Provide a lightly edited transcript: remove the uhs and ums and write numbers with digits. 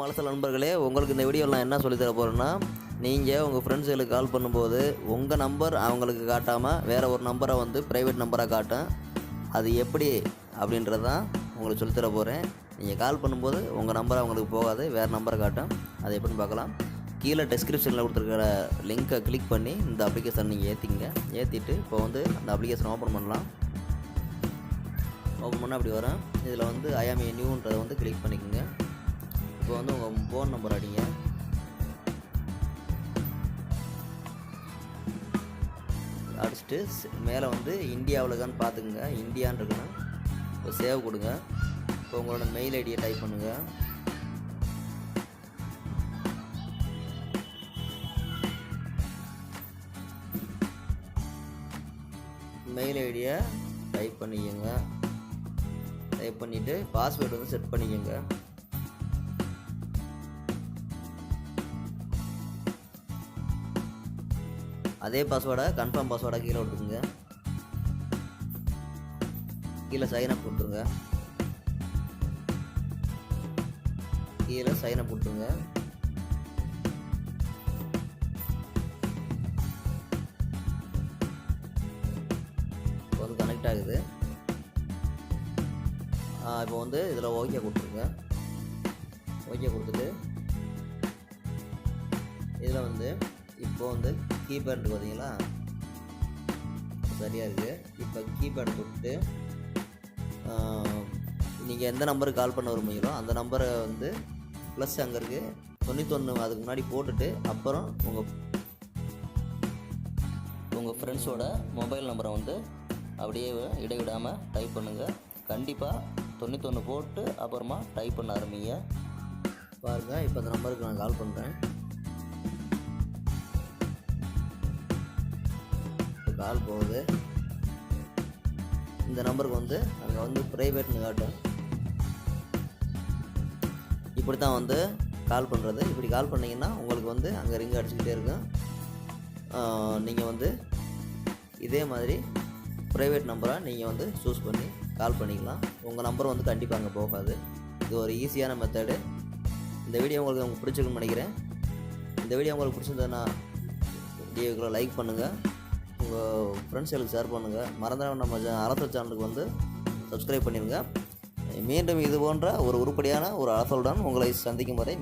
வணக்கம் நண்பர்களே, உங்களுக்கு இந்த வீடியோவில் நான் என்ன சொல்லித் தர போகிறேன்னா, நீங்கள் உங்கள் ஃப்ரெண்ட்ஸுகளுக்கு கால் பண்ணும்போது உங்கள் நம்பர் அவங்களுக்கு காட்டாமல் வேறு ஒரு நம்பரை வந்து ப்ரைவேட் நம்பராக காட்டும். அது எப்படி அப்படின்றது தான் உங்களுக்கு சொல்லித் தர போகிறேன். நீங்கள் கால் பண்ணும்போது உங்கள் நம்பர் அவங்களுக்கு போகாது, வேறு நம்பரை காட்டும். அது எப்படின்னு பார்க்கலாம். கீழே டெஸ்கிரிப்ஷனில் கொடுத்துருக்கிற லிங்க்கை கிளிக் பண்ணி இந்த அப்ளிகேஷன் நீங்கள் ஏற்றிட்டு இப்போ வந்து அந்த அப்ளிகேஷன் ஓப்பன் பண்ணலாம். ஓப்பன் பண்ணால் அப்படி வரும். இதில் வந்து ஐஎம் ஏ நியூன்றதை வந்து கிளிக் பண்ணிக்கோங்க. இப்போ வந்து உங்கள் ஃபோன் நம்பர் அடிங்க. அடிச்சுட்டு மேலே வந்து இந்தியாவில் இருக்கான்னு பார்த்துக்குங்க. இந்தியான்னு இருக்கணும். இப்போ சேவ் கொடுங்க. இப்போ உங்களோட மெயில் ஐடியை டைப் பண்ணுங்கள். மெயில் ஐடியை டைப் பண்ணிக்கோங்க. டைப் பண்ணிவிட்டு பாஸ்வேர்டு வந்து செட் பண்ணிக்கோங்க. அதே பாஸ்வேர்டை கன்ஃபார்ம் பாஸ்வேர்டாக கீழே கொடுத்துருங்க. கீழே சைன்அப் கொடுத்துருங்க. கீழே சைன்அப் கொடுத்துருங்க. இப்போ வந்து கனெக்ட் ஆகுது. இப்போ வந்து இதில் ஓகே கொடுத்துருங்க. ஓகே கொடுத்துட்டு இதில் வந்து இப்போ வந்து கீபேட் பார்த்தீங்களா, சரியாக இருக்குது. இப்போ கீபேட் கொடுத்துட்டு நீங்கள் எந்த நம்பருக்கு கால் பண்ண விரும்புகிறீங்களோ அந்த நம்பரை வந்து ப்ளஸ் அங்கே இருக்குது 91 அதுக்கு முன்னாடி போட்டுட்டு அப்புறம் உங்கள் ஃப்ரெண்ட்ஸோட மொபைல் நம்பரை வந்து அப்படியே இடைவிடாமல் டைப் பண்ணுங்கள். கண்டிப்பாக 91 போட்டு அப்புறமா டைப் பண்ண ஆரம்பிங்க. பாருங்கள், இப்போ அந்த நம்பருக்கு நான் கால் பண்ணுறேன். கால் போகுது. இந்த நம்பருக்கு வந்து அங்கே வந்து ப்ரைவேட்னு காட்டும். இப்படி தான் வந்து கால் பண்ணுறது. இப்படி கால் பண்ணிங்கன்னா உங்களுக்கு வந்து அங்கே ரிங் அடிச்சுக்கிட்டே இருக்கும். நீங்கள் வந்து இதே மாதிரி ப்ரைவேட் நம்பராக நீங்கள் வந்து சூஸ் பண்ணி கால் பண்ணிக்கலாம். உங்கள் நம்பர் வந்து கண்டிப்பாக அங்கே போகாது. இது ஒரு ஈஸியான மெத்தடு. இந்த வீடியோ உங்களுக்கு பிடிச்சிருக்குன்னு நினைக்கிறேன். இந்த வீடியோ உங்களுக்கு பிடிச்சிருந்ததுன்னா வீடியோக்குள்ள லைக் பண்ணுங்கள், உங்கள் ஃப்ரெண்ட்ஸ்களுக்கு ஷேர் பண்ணுங்கள். மறந்துடாம நம்ம அரசல் சேனலுக்கு வந்து சப்ஸ்கிரைப் பண்ணிடுங்க. மீண்டும் இது போன்ற ஒரு உருப்படியான ஒரு அரசலுடன் உங்களை சந்திக்கும் வரை